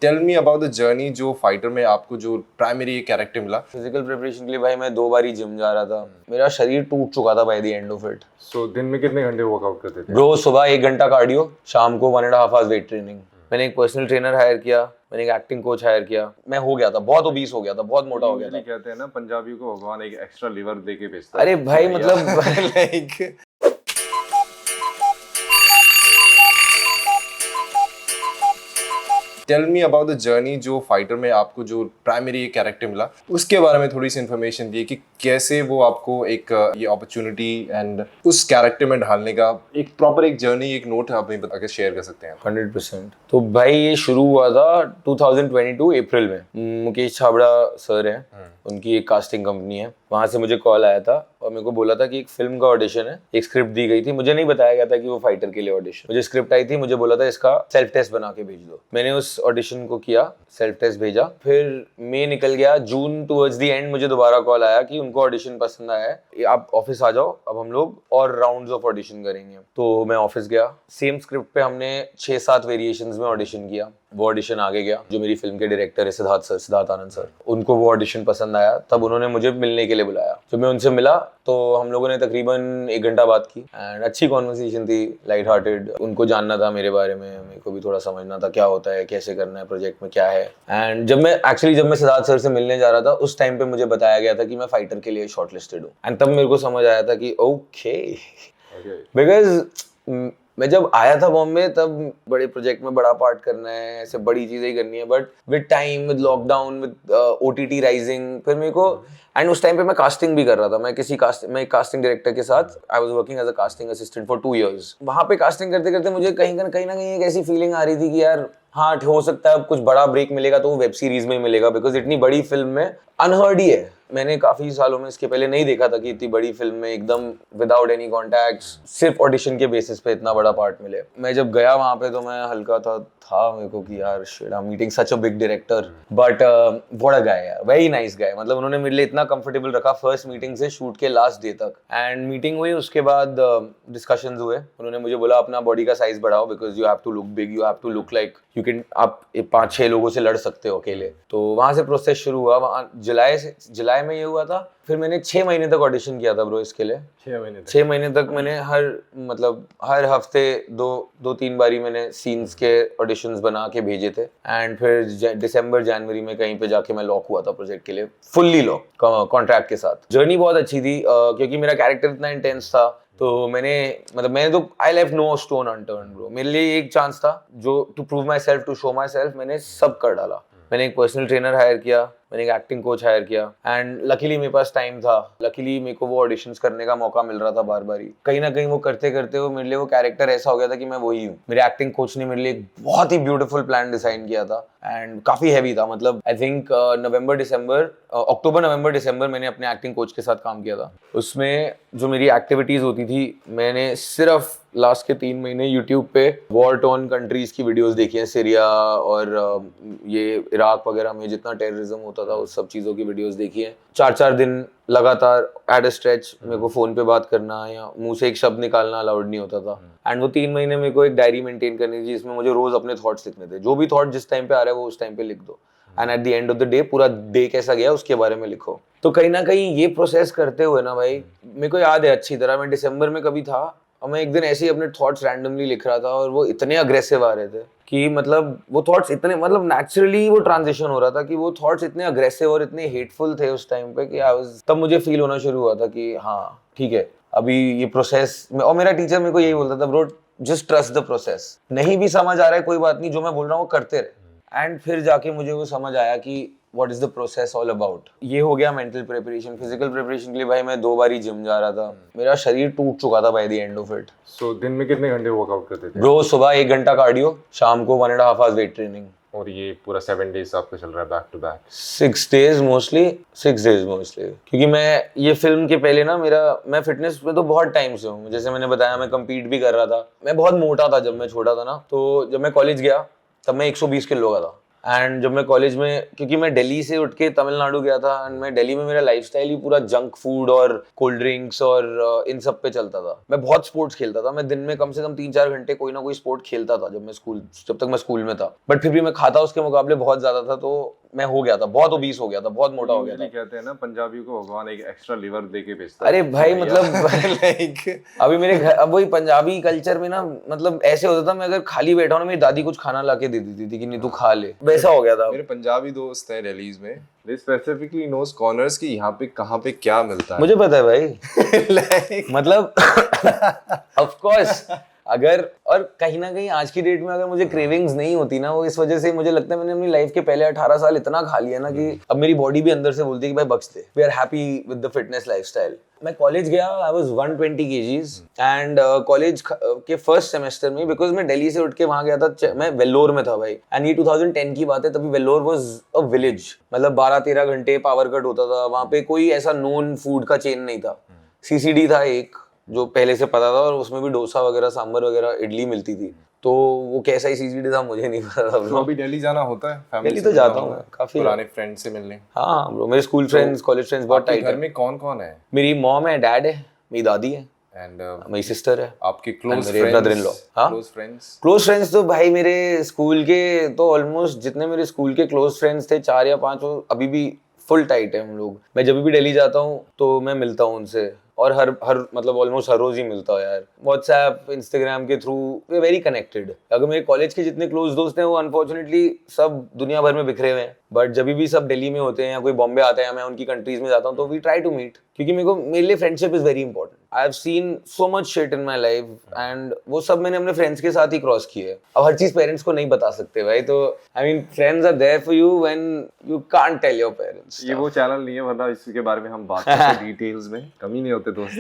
Tell me about the journey जो Fighter में आपको जो प्राइमरी कैरेक्टर मिला। फिजिकल प्रिपरेशन के लिए भाई मैं 2 बार ही जिम जा रहा था। मेरा शरीर टूट चुका था by the end of it. So दिन में कितने घंटे वर्कआउट करते थे? ब्रो सुबह 1 घंटा कार्डियो, शाम को 1.5 आवर्स वेट ट्रेनिंग। मैंने एक पर्सनल ट्रेनर हायर किया, मैंने एक एक्टिंग कोच हायर किया। मैं हो गया था, बहुत ओबीस हो गया था, बहुत मोटा हो गया था। कहते हैं ना पंजाबियों को भगवान एक एक्स्ट्रा लिवर दे के भेजता है। अरे भाई मतलब like tell me about the journey जो फाइटर में आपको जो प्राइमरी कैरेक्टर मिला, उसके बारे में थोड़ी सी इन्फॉर्मेशन दी कि कैसे वो आपको एक ये अपॉर्चुनिटी एंड उस कैरेक्टर में ढालने का एक प्रॉपर एक जर्नी, एक नोट आप हमें बता के शेयर कर सकते हैं? 100%। तो भाई ये शुरू हुआ था 2022 अप्रैल में। मुकेश छाबड़ा सर हैं, उनकी एक कास्टिंग कंपनी है, वहां से मुझे कॉल आया था और मेरे को बोला था कि एक फिल्म का ऑडिशन है। एक स्क्रिप्ट दी गई थी, मुझे नहीं बताया गया था कि वो फाइटर के लिए ऑडिशन। मुझे स्क्रिप्ट आई थी, मुझे बोला था इसका सेल्फ टेस्ट बना के भेज दो। मैंने उस ऑडिशन को किया, सेल्फ टेस्ट भेजा, फिर मई निकल गया, जून टुवर्ड्स द एंड मुझे दोबारा कॉल आया कि उनको ऑडिशन पसंद आया है, आप ऑफिस आ जाओ, अब हम लोग और राउंड्स ऑफ ऑडिशन करेंगे। तो मैं ऑफिस गया, सेम स्क्रिप्ट पे हमने 6-7 वेरिएशंस में ऑडिशन किया। वो ऑडिशन आगे गया, जो मेरी फिल्म के डायरेक्टर है सिद्धार्थ आनंद सर, उनको वो ऑडिशन पसंद आया। तब उन्होंने मुझे मिलने के लिए बुलाया। जब मैं उनसे मिला तो हम लोगों ने तकरीबन 1 घंटा बात की एंड अच्छी कॉन्वर्सेशन थी, लाइट हार्टेड। उनको जानना था मेरे बारे में, मेरे को भी थोड़ा समझना था क्या होता है, कैसे करना है, प्रोजेक्ट में क्या है। एंड जब मैं सिद्धार्थ सर से मिलने जा रहा था, उस टाइम पे मुझे बताया गया था कि मैं फाइटर के लिए शॉर्टलिस्टेड हूँ। एंड तब मेरे को समझ आया था कि ओके, बिकॉज मैं जब आया था बॉम्बे तब बड़े प्रोजेक्ट में बड़ा पार्ट करना है, ऐसे बड़ी चीजें करनी है, but with time, with lockdown, with OTT rising, फिर मेरे को एंड उस टाइम पे मैं कास्टिंग भी कर रहा था। मैं एक कास्टिंग डायरेक्टर के साथ I was working as a casting assistant for 2 years। वहां पे कास्टिंग करते करते मुझे कहीं ना कहीं एक ऐसी फीलिंग आ रही थी कि यार हाँ, हो सकता है अब कुछ बड़ा ब्रेक मिलेगा तो वो वेब सीरीज में मिलेगा, बिकॉज इतनी बड़ी फिल्म में अनहर्ड ही है। मैंने काफी सालों में इसके पहले नहीं देखा था कि इतनी बड़ी फिल्म में एकदम विदाउट एनी कॉन्टैक्ट्स, सिर्फ ऑडिशन के बेसिस पे इतना बड़ा पार्ट मिले। मैं जब गया वहां पे तो मैं हल्का था मेरे को कि यार shit, I am meeting such a big director, but what a guy यार, वेरी नाइस गाय। मतलब उन्होंने मेरे लिए इतना कंफर्टेबल रखा फर्स्ट मीटिंग से शूट के लास्ट डे तक। एंड मीटिंग हुई, उसके बाद डिस्कशंस हुए। उन्होंने मुझे बोला अपना बॉडी का साइज बढ़ाओ, because you have to look big, you have to look like you can, आप 5-6 लोगों से लड़ सकते हो अकेले। तो वहां से प्रोसेस शुरू हुआ। वहां जुलाई में ये हुआ था। फिर मैंने 6 महीने तक ऑडिशन किया था ब्रो इसके लिए। 6 महीने तक मैंने हर हफ्ते 2-3 बारी मैंने सीन्स के ऑडिशंस बना के भेजे थे। एंड फिर दिसंबर जनवरी में कहीं पे जाके मैं लॉक हुआ था प्रोजेक्ट के लिए, फुल्ली लॉक कॉन्ट्रैक्ट के साथ। जर्नी बहुत अच्छी थी क्योंकि मेरा कैरेक्टर इतना इंटेंस था। तो मैंने तो I left no stone unturned bro. मेरे लिए एक चांस था जो to prove myself, to show myself, मैंने सब कर डाला। मैंने एक पर्सनल ट्रेनर हायर किया, मैंने एक एक्टिंग कोच हायर किया एंड लकीली मेरे पास टाइम था। लकीली मेरे को वो ऑडिशंस करने का मौका मिल रहा था बार बार ही। कहीं ना कहीं वो करते करते वो मेरे लिए वो कैरेक्टर ऐसा हो गया था कि मैं वही हूँ। मेरे एक्टिंग कोच ने मेरे लिए एक बहुत ही ब्यूटीफुल प्लान डिजाइन किया था एंड काफी हैवी था। मतलब आई थिंक अक्टूबर नवंबर दिसंबर मैंने अपने एक्टिंग कोच के साथ काम किया था। उसमें जो मेरी एक्टिविटीज होती थी, मैंने सिर्फ लास्ट के 3 महीने यूट्यूब पे वॉर टॉर्न कंट्रीज की वीडियोस देखी हैं, सीरिया और ये इराक वगैरह में जितना टेररिज्म होता था उस सब चीज़ों की वीडियोस देखी हैं। 4-4 दिन लगातार एट अ स्ट्रेच मेरे को फोन पे बात करना या मुंह से एक शब्द निकालना अलाउड नहीं होता था। एंड वो 3 महीने मेरे को एक डायरी मेंटेन करनी थी जिसमें मुझे रोज अपने थॉट्स लिखने थे। जो भी थॉट जिस टाइम पे आ रहा है वो उस टाइम पे लिख दो and at the end of the day पूरा डे कैसा गया उसके बारे में लिखो। तो कहीं ना कहीं ये प्रोसेस करते हुए ना भाई, मेरे को याद है अच्छी तरह, मैं दिसंबर में कभी था और मैं एक दिन ऐसे ही अपने थॉट्स रैंडमली लिख रहा था और वो इतने अग्रेसिव आ रहे थे कि मतलब वो थॉट्स इतने, मतलब नेचुरली वो ट्रांजिशन हो रहा था कि वो थॉट्स इतने अग्रेसिव और इतने हेटफुल थे उस टाइम पे कि तब मुझे फील होना शुरू हुआ था कि हाँ ठीक है, अभी ये प्रोसेस में। और मेरा टीचर मेरे को यही बोलता था, bro just trust the process. नहीं भी समझ आ रहा है कोई बात नहीं, जो मैं बोल रहा हूँ वो करते रहे। एंड फिर जाके मुझे वो समझ आया कि what is the process all about. ये हो गया मेंटल प्रिपरेशन। फिजिकल प्रिपरेशन के लिए भाई मैं 2 बार ही जिम जा रहा था। मेरा शरीर टूट चुका था by the end of it. So दिन में कितने घंटे वर्कआउट करते थे? ब्रो सुबह 1 घंटा कार्डियो, शाम को 1.5 आवर्स वेट ट्रेनिंग। और ये पूरा 7 डेज आपका चल रहा है back to back? 6 days mostly, क्योंकि मैं ये फिल्म के पहले ना मैं फिटनेस में तो बहुत टाइम से हूँ। जैसे मैंने बताया मैं कम्पीट भी कर रहा था। मैं बहुत मोटा था जब मैं छोटा था ना, तो जब मैं कॉलेज गया तब मैं 120 किलो का था एंड जब मैं कॉलेज में, क्योंकि मैं दिल्ली से उठ के तमिलनाडु गया था, एंड मैं दिल्ली में मेरा लाइफस्टाइल ही पूरा जंक फूड और कोल्ड ड्रिंक्स और इन सब पे चलता था। मैं बहुत स्पोर्ट्स खेलता था, मैं दिन में कम से कम 3-4 घंटे कोई ना कोई स्पोर्ट खेलता था जब तक मैं स्कूल में था। बट फिर भी मैं खाता उसके मुकाबले बहुत ज्यादा था, तो मैं हो गया था, बहुत ओबीस हो गया था, बहुत मोटा हो गया था। कहते हैं ना पंजाबियों को भगवान एक एक्स्ट्रा लिवर दे के भेजता है। अरे भाई मतलब लाइक अभी मेरे घर, अब वही पंजाबी कल्चर में ना, मतलब ऐसे होता था, मैं अगर खाली बैठा हूँ ना, मेरी दादी कुछ खाना लाके दे देती थी कि नहीं तू खा ले, वैसा हो गया था। मेरे पंजाबी दोस्त हैं दिल्लीज में, दे स्पेसिफिकली नोस कॉर्नर्स की यहाँ पे कहाँ पे क्या मिलता है। मुझे पता है भाई Like, मतलब ऑफ कोर्स, अगर और कहीं ना कहीं आज की डेट में अगर मुझे क्रेविंग्स नहीं होती ना, वो इस वजह से मुझे लगता है मैंने अपनी लाइफ के पहले 18 साल इतना खा लिया ना कि अब मेरी बॉडी भी अंदर से बोलती है कि भाई बख्श दे, we are happy with the fitness lifestyle. मैं कॉलेज गया, I was 120 kgs and college के फर्स्ट सेमेस्टर में, बिकॉज मैं दिल्ली से उठ के वहां गया था, मैं वेल्लोर में था भाई, एंड ये 2010 की बात है, तभी वेल्लोर वाज अ विलेज, मतलब 12-13 घंटे पावर कट होता था वहां पे, कोई ऐसा नोन फूड का चेन नहीं था। सीसीडी था एक जो पहले से पता था, और उसमें भी डोसा वगैरह, सांभर वगैरह, इडली मिलती थी, तो वो कैसा ही सीसीडी था मुझे नहीं पता था। तो अभी दिल्ली जाना होता है फैमिली दिल्ली तो जाता हूँ काफी, पुराने फ्रेंड से मिलने। हाँ ब्रो, मेरे स्कूल फ्रेंड्स, कॉलेज फ्रेंड्स बहुत आपके टाइट घर है। में कौन कौन है? मेरी मॉम है, डैड है, मेरी दादी है, एंड मेरी सिस्टर है, आपके क्लोज मेरे brother in law। हाँ? क्लोज फ्रेंड्स क्लोज फ्रेंड्स तो भाई मेरे स्कूल के तो ऑलमोस्ट जितने मेरे स्कूल के क्लोज फ्रेंड्स थे 4 या 5, वो अभी भी फुल टाइट है हम लोग। मैं जब भी दिल्ली जाता हूँ तो मैं मिलता हूँ उनसे, और हर मतलब ऑलमोस्ट हर रोज ही मिलता हूँ यार, व्हाट्सएप, इंस्टाग्राम के थ्रू, वी वेरी कनेक्टेड। अगर मेरे कॉलेज के जितने क्लोज दोस्त हैं वो अनफॉर्चुनेटली सब दुनिया भर में बिखरे हुए हैं, बट जब भी सब दिल्ली में होते हैं या कोई बॉम्बे आता है या मैं उनकी कंट्रीज में जाता हूँ, तो वी ट्राई टू मीट, क्योंकि मेरे लिए friendship is very important. I have seen so much shit in my life, and वो सब मैंने अपने फ्रेंड्स के साथ ही क्रॉस किए है। अब हर चीज पेरेंट्स को नहीं बता सकते भाई, तो I mean friends are there for you when you can't tell your parents. ये वो चैनल नहीं है, वरना इसके बारे में हम बात करते डिटेल्स में, कमी नहीं होते दोस्त।